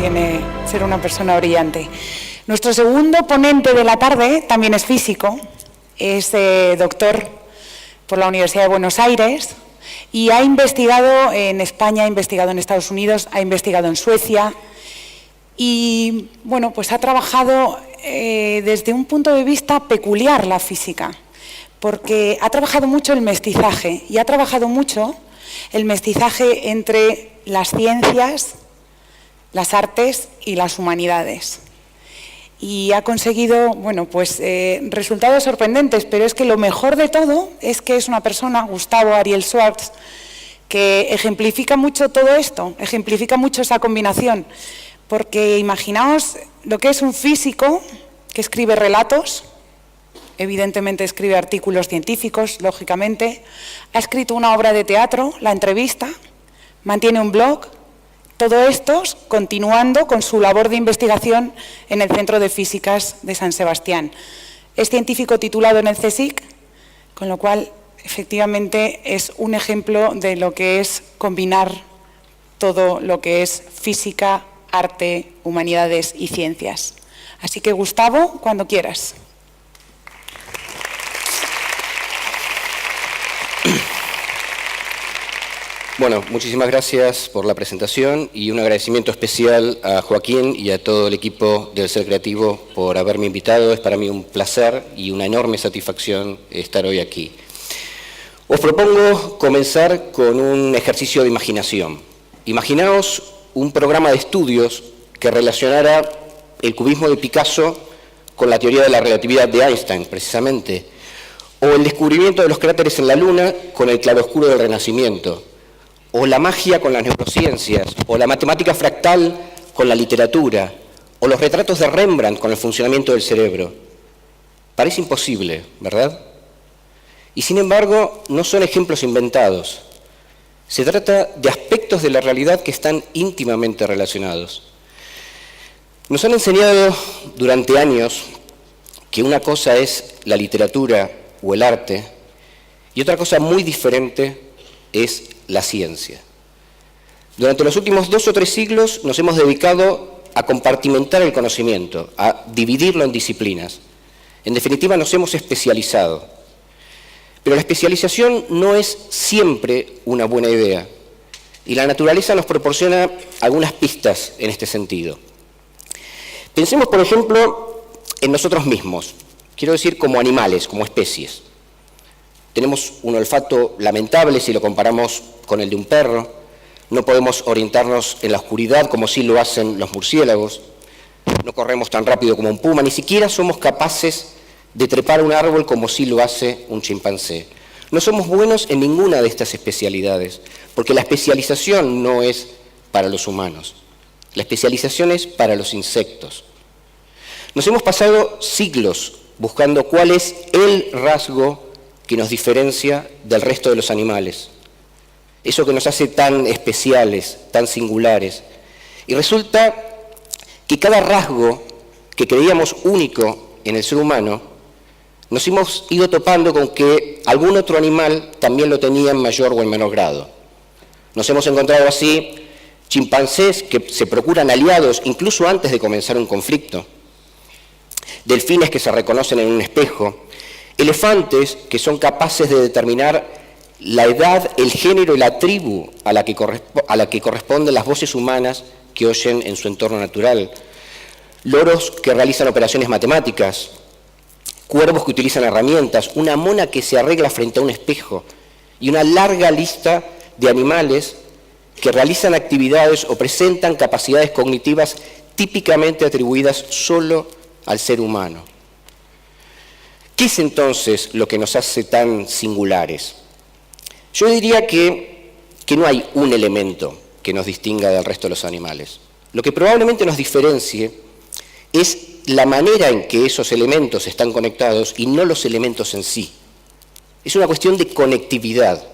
tiene ser una persona brillante. Nuestro segundo ponente de la tarde también es físico, es doctor por la Universidad de Buenos Aires y ha investigado en España, ha investigado en Estados Unidos, ha investigado en Suecia y, bueno, pues ha trabajado desde un punto de vista peculiar la física, porque ha trabajado mucho el mestizaje y ha trabajado mucho el mestizaje entre las ciencias, las artes y las humanidades. Y ha conseguido, bueno, pues resultados sorprendentes, pero es que lo mejor de todo es que es una persona, Gustavo Ariel Schwartz, que ejemplifica mucho todo esto, ejemplifica mucho esa combinación, porque imaginaos lo que es un físico que escribe relatos, evidentemente escribe artículos científicos, lógicamente, ha escrito una obra de teatro, La entrevista, mantiene un blog, todo esto continuando con su labor de investigación en el Centro de Físicas de San Sebastián. Es científico titulado en el CSIC, con lo cual efectivamente es un ejemplo de lo que es combinar todo lo que es física, arte, humanidades y ciencias. Así que, Gustavo, cuando quieras. Bueno, muchísimas gracias por la presentación y un agradecimiento especial a Joaquín y a todo el equipo del Ser Creativo por haberme invitado. Es para mí un placer y una enorme satisfacción estar hoy aquí. Os propongo comenzar con un ejercicio de imaginación. Imaginaos un programa de estudios que relacionara el cubismo de Picasso con la teoría de la relatividad de Einstein, precisamente, o el descubrimiento de los cráteres en la Luna con el claroscuro del Renacimiento, o la magia con las neurociencias, o la matemática fractal con la literatura, o los retratos de Rembrandt con el funcionamiento del cerebro. Parece imposible, ¿verdad? Y sin embargo, no son ejemplos inventados. Se trata de aspectos de la realidad que están íntimamente relacionados. Nos han enseñado durante años que una cosa es la literatura o el arte, y otra cosa muy diferente es la ciencia. Durante los últimos 2 o 3 siglos nos hemos dedicado a compartimentar el conocimiento, a dividirlo en disciplinas. En definitiva, nos hemos especializado. Pero la especialización no es siempre una buena idea, y la naturaleza nos proporciona algunas pistas en este sentido. Pensemos, por ejemplo, en nosotros mismos, quiero decir como animales, como especies. Tenemos un olfato lamentable si lo comparamos con el de un perro, no podemos orientarnos en la oscuridad como sí lo hacen los murciélagos, no corremos tan rápido como un puma, ni siquiera somos capaces de trepar un árbol como sí lo hace un chimpancé. No somos buenos en ninguna de estas especialidades, porque la especialización no es para los humanos, la especialización es para los insectos. Nos hemos pasado siglos buscando cuál es el rasgo que nos diferencia del resto de los animales, eso que nos hace tan especiales, tan singulares. Y resulta que cada rasgo que creíamos único en el ser humano, nos hemos ido topando con que algún otro animal también lo tenía en mayor o en menor grado. Nos hemos encontrado así chimpancés que se procuran aliados incluso antes de comenzar un conflicto, delfines que se reconocen en un espejo, elefantes que son capaces de determinar la edad, el género y la tribu a la que corresponden las voces humanas que oyen en su entorno natural, loros que realizan operaciones matemáticas, cuervos que utilizan herramientas, una mona que se arregla frente a un espejo y una larga lista de animales que realizan actividades o presentan capacidades cognitivas típicamente atribuidas solo al ser humano. ¿Qué es entonces lo que nos hace tan singulares? Yo diría que no hay un elemento que nos distinga del resto de los animales. Lo que probablemente nos diferencie es la manera en que esos elementos están conectados y no los elementos en sí. Es una cuestión de conectividad,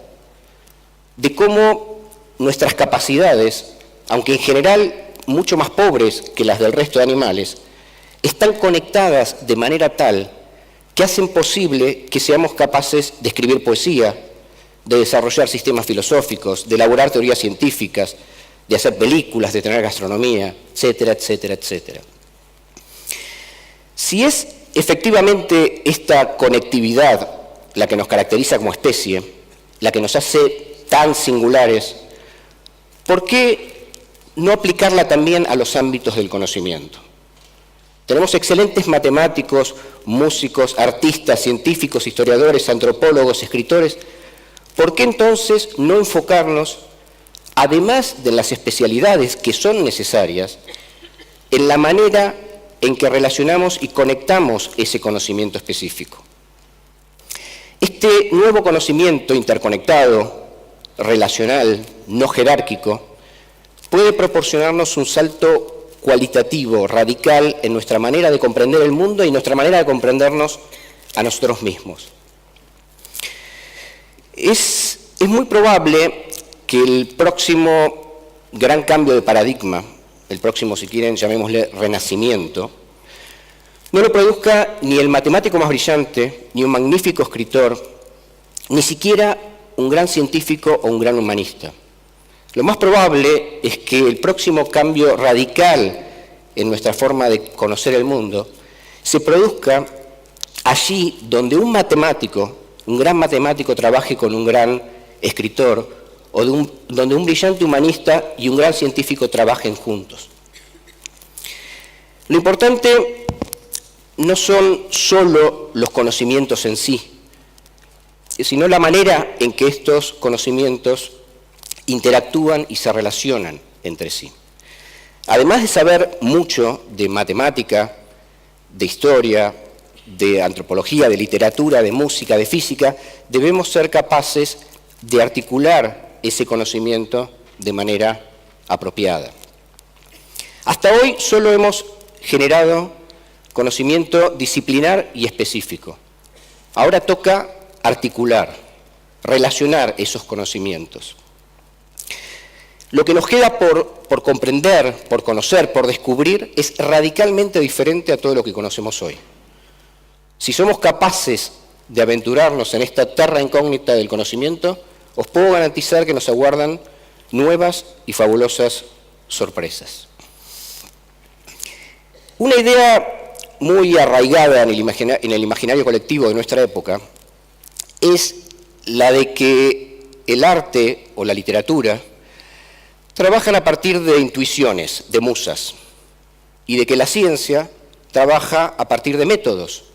de cómo nuestras capacidades, aunque en general mucho más pobres que las del resto de animales, están conectadas de manera tal que hacen posible que seamos capaces de escribir poesía, de desarrollar sistemas filosóficos, de elaborar teorías científicas, de hacer películas, de tener gastronomía, etcétera, etcétera, etcétera. Si es efectivamente esta conectividad la que nos caracteriza como especie, la que nos hace tan singulares, ¿por qué no aplicarla también a los ámbitos del conocimiento? Tenemos excelentes matemáticos, músicos, artistas, científicos, historiadores, antropólogos, escritores. ¿Por qué entonces no enfocarnos, además de las especialidades que son necesarias, en la manera en que relacionamos y conectamos ese conocimiento específico? Este nuevo conocimiento interconectado, relacional, no jerárquico, puede proporcionarnos un salto cualitativo, radical, en nuestra manera de comprender el mundo y nuestra manera de comprendernos a nosotros mismos. Es muy probable que el próximo gran cambio de paradigma, el próximo, si quieren, llamémosle renacimiento, no lo produzca ni el matemático más brillante, ni un magnífico escritor, ni siquiera un gran científico o un gran humanista. Lo más probable es que el próximo cambio radical en nuestra forma de conocer el mundo se produzca allí donde un matemático, un gran matemático trabaje con un gran escritor, o donde un brillante humanista y un gran científico trabajen juntos. Lo importante no son solo los conocimientos en sí, sino la manera en que estos conocimientos interactúan y se relacionan entre sí. Además de saber mucho de matemática, de historia, de antropología, de literatura, de música, de física, debemos ser capaces de articular ese conocimiento de manera apropiada. Hasta hoy solo hemos generado conocimiento disciplinar y específico. Ahora toca articular, relacionar esos conocimientos. Lo que nos queda por comprender, por conocer, por descubrir, es radicalmente diferente a todo lo que conocemos hoy. Si somos capaces de aventurarnos en esta terra incógnita del conocimiento, os puedo garantizar que nos aguardan nuevas y fabulosas sorpresas. Una idea muy arraigada en el imaginario colectivo de nuestra época es la de que el arte o la literatura trabajan a partir de intuiciones, de musas, y de que la ciencia trabaja a partir de métodos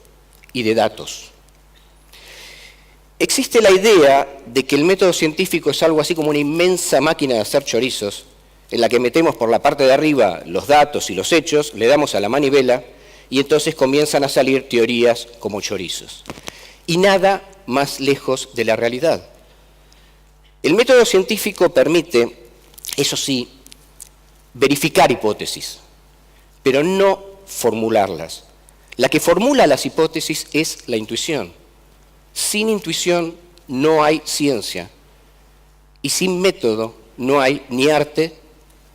y de datos. Existe la idea de que el método científico es algo así como una inmensa máquina de hacer chorizos, en la que metemos por la parte de arriba los datos y los hechos, le damos a la manivela y entonces comienzan a salir teorías como chorizos. Y nada más lejos de la realidad. El método científico permite, eso sí, verificar hipótesis, pero no formularlas. La que formula las hipótesis es la intuición. Sin intuición no hay ciencia y sin método no hay ni arte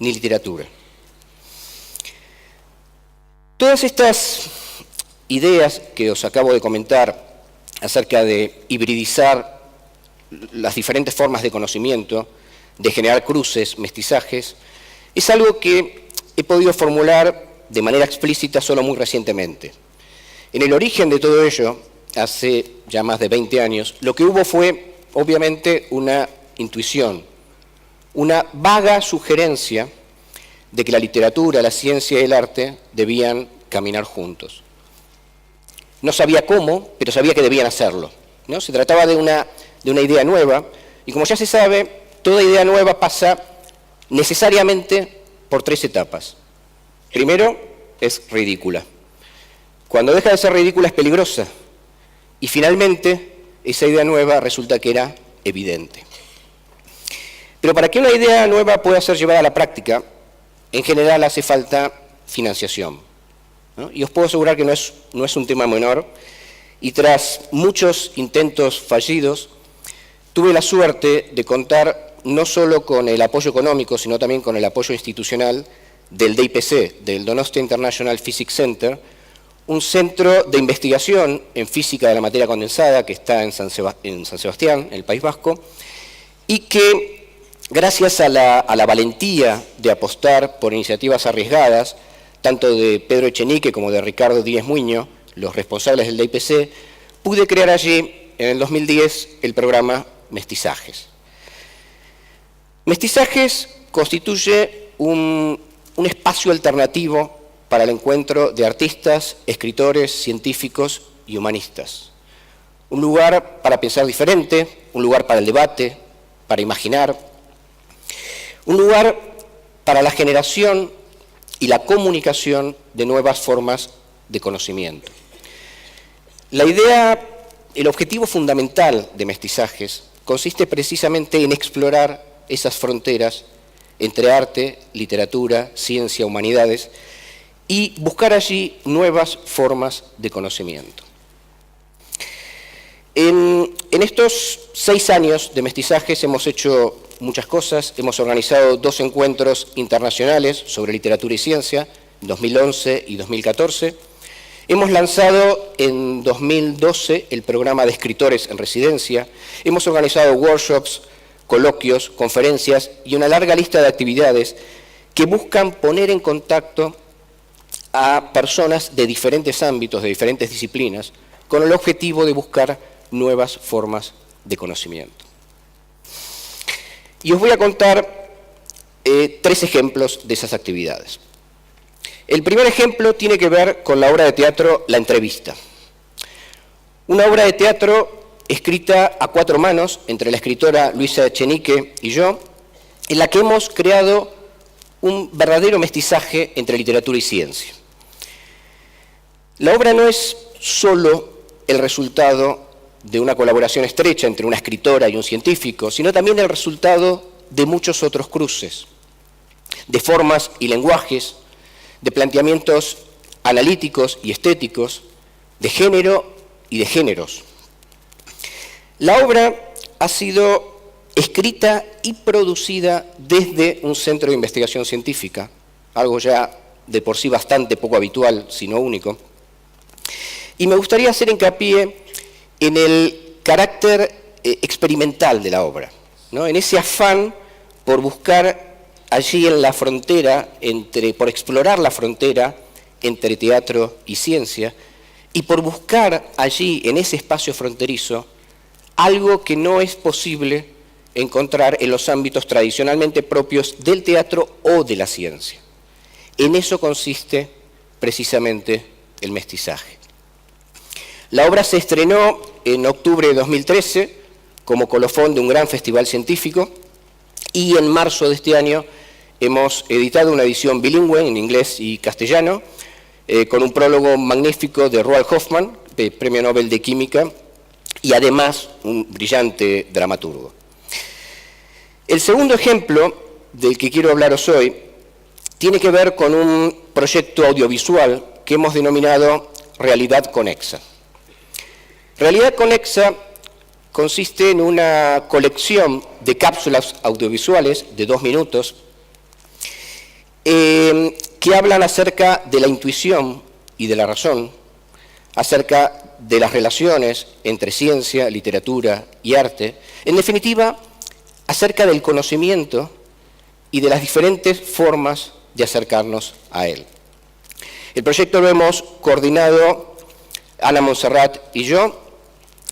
ni literatura. Todas estas ideas que os acabo de comentar acerca de hibridizar las diferentes formas de conocimiento, de generar cruces, mestizajes, es algo que he podido formular de manera explícita solo muy recientemente. En el origen de todo ello, hace ya más de 20 años, lo que hubo fue, obviamente, una intuición, una vaga sugerencia de que la literatura, la ciencia y el arte debían caminar juntos. No sabía cómo, pero sabía que debían hacerlo, ¿no? Se trataba de una idea nueva, y como ya se sabe, toda idea nueva pasa necesariamente por 3 etapas. Primero, es ridícula. Cuando deja de ser ridícula es peligrosa. Y finalmente, esa idea nueva resulta que era evidente. Pero para que una idea nueva pueda ser llevada a la práctica, en general hace falta financiación, ¿no? Y os puedo asegurar que no es un tema menor. Y tras muchos intentos fallidos, tuve la suerte de contar no solo con el apoyo económico, sino también con el apoyo institucional del DIPC, del Donostia International Physics Center, un centro de investigación en física de la materia condensada que está en San Sebastián, en el País Vasco, y que Gracias a la valentía de apostar por iniciativas arriesgadas, tanto de Pedro Echenique como de Ricardo Díez Muño, los responsables del DIPC, pude crear allí, en el 2010, el programa Mestizajes. Mestizajes constituye un espacio alternativo para el encuentro de artistas, escritores, científicos y humanistas. Un lugar para pensar diferente, un lugar para el debate, para imaginar, un lugar para la generación y la comunicación de nuevas formas de conocimiento. La idea, el objetivo fundamental de Mestizajes consiste precisamente en explorar esas fronteras entre arte, literatura, ciencia, humanidades y buscar allí nuevas formas de conocimiento. En estos 6 años de Mestizajes hemos hecho muchas cosas. Hemos organizado 2 encuentros internacionales sobre literatura y ciencia, en 2011 y 2014. Hemos lanzado en 2012 el programa de escritores en residencia. Hemos organizado workshops, coloquios, conferencias y una larga lista de actividades que buscan poner en contacto a personas de diferentes ámbitos, de diferentes disciplinas, con el objetivo de buscar nuevas formas de conocimiento. Y os voy a contar 3 ejemplos de esas actividades. El primer ejemplo tiene que ver con la obra de teatro La Entrevista. Una obra de teatro escrita a 4 manos entre la escritora Luisa Echenique y yo, en la que hemos creado un verdadero mestizaje entre literatura y ciencia. La obra no es solo el resultado de una colaboración estrecha entre una escritora y un científico, sino también el resultado de muchos otros cruces, de formas y lenguajes, de planteamientos analíticos y estéticos, de género y de géneros. La obra ha sido escrita y producida desde un centro de investigación científica, algo ya de por sí bastante poco habitual, si no único. Y me gustaría hacer hincapié en el carácter experimental de la obra, ¿no? En ese afán por buscar allí en la frontera, por explorar la frontera entre teatro y ciencia, y por buscar allí, en ese espacio fronterizo, algo que no es posible encontrar en los ámbitos tradicionalmente propios del teatro o de la ciencia. En eso consiste precisamente el mestizaje. La obra se estrenó en octubre de 2013 como colofón de un gran festival científico y en marzo de este año hemos editado una edición bilingüe en inglés y castellano con un prólogo magnífico de Roald Hoffmann, Premio Nobel de Química, y además un brillante dramaturgo. El segundo ejemplo del que quiero hablaros hoy tiene que ver con un proyecto audiovisual que hemos denominado Realidad Conexa. Realidad Conexa consiste en una colección de cápsulas audiovisuales de 2 minutos que hablan acerca de la intuición y de la razón, acerca de las relaciones entre ciencia, literatura y arte, en definitiva, acerca del conocimiento y de las diferentes formas de acercarnos a él. El proyecto lo hemos coordinado Ana Montserrat y yo.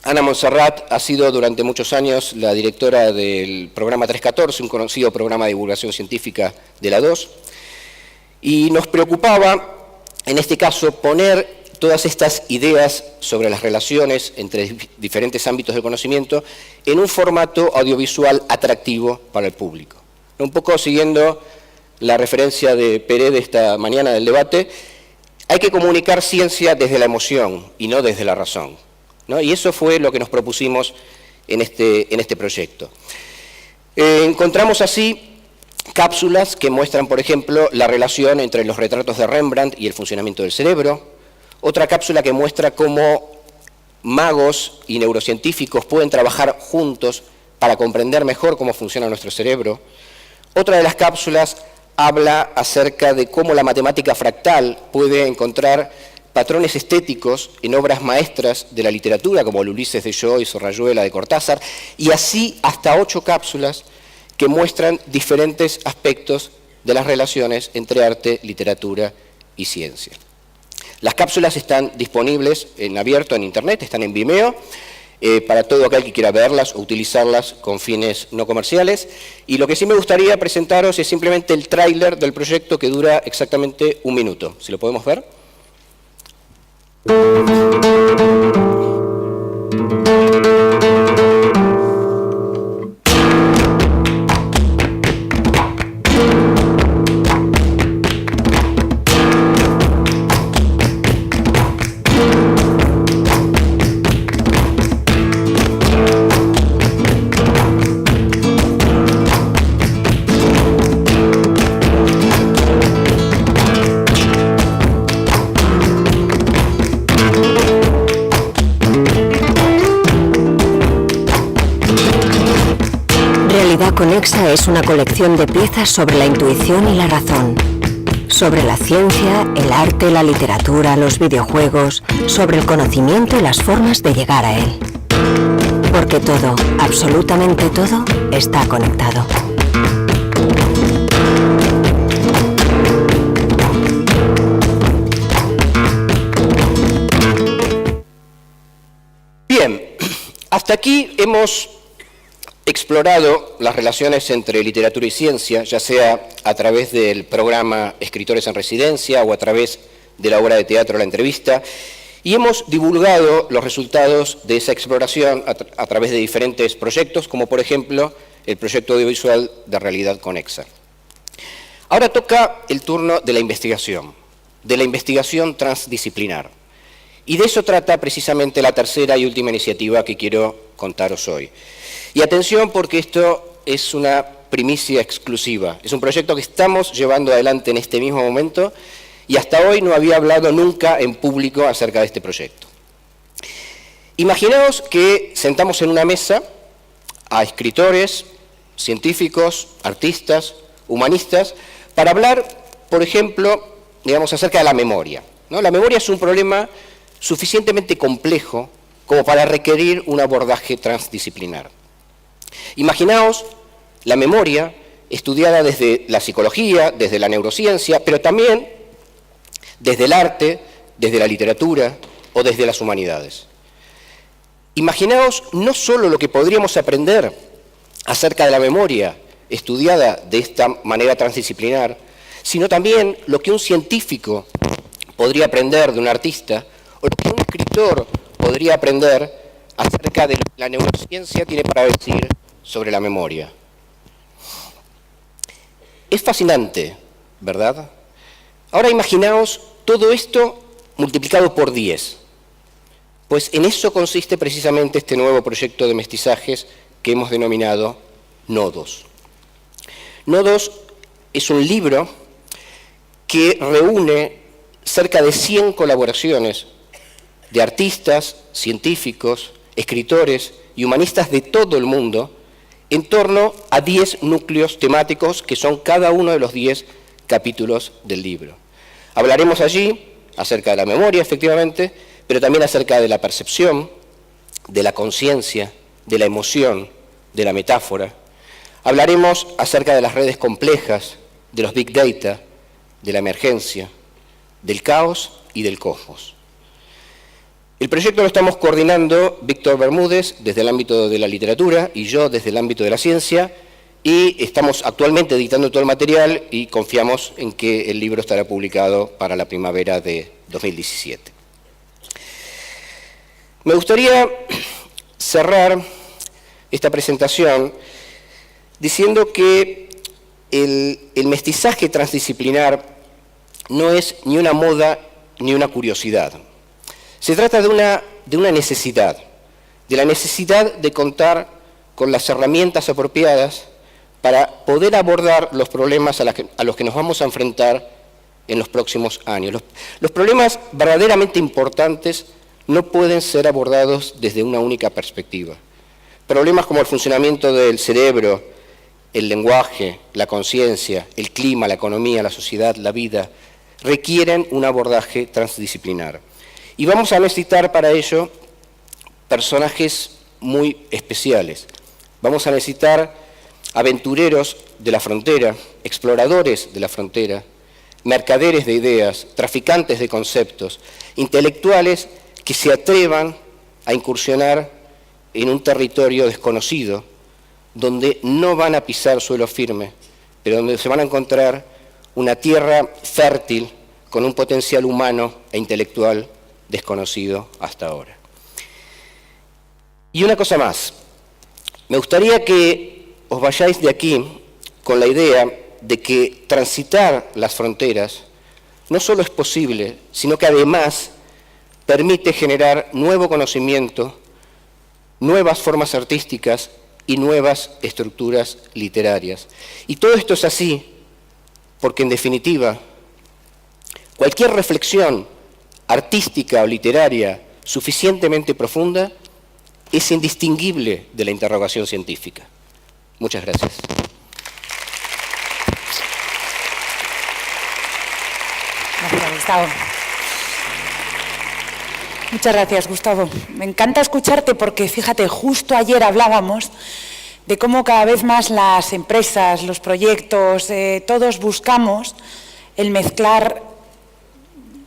Ana Montserrat ha sido durante muchos años la directora del programa 314, un conocido programa de divulgación científica de la 2, y nos preocupaba, en este caso, poner todas estas ideas sobre las relaciones entre diferentes ámbitos del conocimiento en un formato audiovisual atractivo para el público. Un poco siguiendo la referencia de Pérez de esta mañana del debate, hay que comunicar ciencia desde la emoción y no desde la razón, ¿no? Y eso fue lo que nos propusimos en este proyecto. Encontramos así cápsulas que muestran, por ejemplo, la relación entre los retratos de Rembrandt y el funcionamiento del cerebro. Otra cápsula que muestra cómo magos y neurocientíficos pueden trabajar juntos para comprender mejor cómo funciona nuestro cerebro. Otra de las cápsulas habla acerca de cómo la matemática fractal puede encontrar patrones estéticos en obras maestras de la literatura, como el Ulises de Joyce o Rayuela de Cortázar, y así hasta 8 cápsulas que muestran diferentes aspectos de las relaciones entre arte, literatura y ciencia. Las cápsulas están disponibles en abierto en Internet, están en Vimeo, para todo aquel que quiera verlas o utilizarlas con fines no comerciales. Y lo que sí me gustaría presentaros es simplemente el tráiler del proyecto, que dura exactamente 1 minuto. ¿Si lo podemos ver? Conexa es una colección de piezas sobre la intuición y la razón, sobre la ciencia, el arte, la literatura, los videojuegos, sobre el conocimiento y las formas de llegar a él. Porque todo, absolutamente todo, está conectado. Bien, hasta aquí hemos explorado las relaciones entre literatura y ciencia, ya sea a través del programa Escritores en Residencia o a través de la obra de teatro La Entrevista, y hemos divulgado los resultados de esa exploración a través de diferentes proyectos, como por ejemplo el proyecto audiovisual de Realidad Conexa. Ahora toca el turno de la investigación transdisciplinar. Y de eso trata precisamente la tercera y última iniciativa que quiero contaros hoy. Y atención, porque esto es una primicia exclusiva. Es un proyecto que estamos llevando adelante en este mismo momento y hasta hoy no había hablado nunca en público acerca de este proyecto. Imaginaos que sentamos en una mesa a escritores, científicos, artistas, humanistas, para hablar, por ejemplo, acerca de la memoria, ¿no? La memoria es un problema suficientemente complejo como para requerir un abordaje transdisciplinar. Imaginaos la memoria estudiada desde la psicología, desde la neurociencia, pero también desde el arte, desde la literatura o desde las humanidades. Imaginaos no solo lo que podríamos aprender acerca de la memoria estudiada de esta manera transdisciplinar, sino también lo que un científico podría aprender de un artista o lo que un escritor podría aprender acerca de lo que la neurociencia tiene para decir sobre la memoria. Es fascinante, ¿verdad? Ahora imaginaos todo esto multiplicado por 10. Pues en eso consiste precisamente este nuevo proyecto de mestizajes que hemos denominado Nodos. Nodos es un libro que reúne cerca de 100 colaboraciones de artistas, científicos, escritores y humanistas de todo el mundo en torno a 10 núcleos temáticos que son cada uno de los 10 capítulos del libro. Hablaremos allí acerca de la memoria, efectivamente, pero también acerca de la percepción, de la conciencia, de la emoción, de la metáfora. Hablaremos acerca de las redes complejas, de los big data, de la emergencia, del caos y del cosmos. El proyecto lo estamos coordinando Víctor Bermúdez desde el ámbito de la literatura y yo desde el ámbito de la ciencia, y estamos actualmente editando todo el material y confiamos en que el libro estará publicado para la primavera de 2017. Me gustaría cerrar esta presentación diciendo que el mestizaje transdisciplinar no es ni una moda ni una curiosidad. Se trata de una necesidad, de la necesidad de contar con las herramientas apropiadas para poder abordar los problemas a los que nos vamos a enfrentar en los próximos años. Los problemas verdaderamente importantes no pueden ser abordados desde una única perspectiva. Problemas como el funcionamiento del cerebro, el lenguaje, la conciencia, el clima, la economía, la sociedad, la vida, requieren un abordaje transdisciplinar. Y vamos a necesitar para ello personajes muy especiales. Vamos a necesitar aventureros de la frontera, exploradores de la frontera, mercaderes de ideas, traficantes de conceptos, intelectuales que se atrevan a incursionar en un territorio desconocido, donde no van a pisar suelo firme, pero donde se van a encontrar una tierra fértil con un potencial humano e intelectual desconocido hasta ahora. Y una cosa más, me gustaría que os vayáis de aquí con la idea de que transitar las fronteras no solo es posible, sino que además permite generar nuevo conocimiento, nuevas formas artísticas y nuevas estructuras literarias. Y todo esto es así porque, en definitiva, cualquier reflexión artística o literaria suficientemente profunda es indistinguible de la interrogación científica. Muchas gracias. Gracias, Gustavo. Muchas gracias, Gustavo. Me encanta escucharte porque, fíjate, justo ayer hablábamos de cómo cada vez más las empresas, los proyectos, todos buscamos el mezclar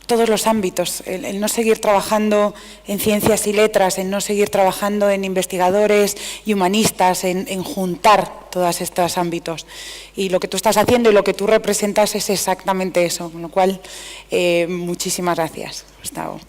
todos los ámbitos, el no seguir trabajando en ciencias y letras, en no seguir trabajando en investigadores y humanistas, en juntar todos estos ámbitos. Y lo que tú estás haciendo y lo que tú representas es exactamente eso, con lo cual, muchísimas gracias, Gustavo.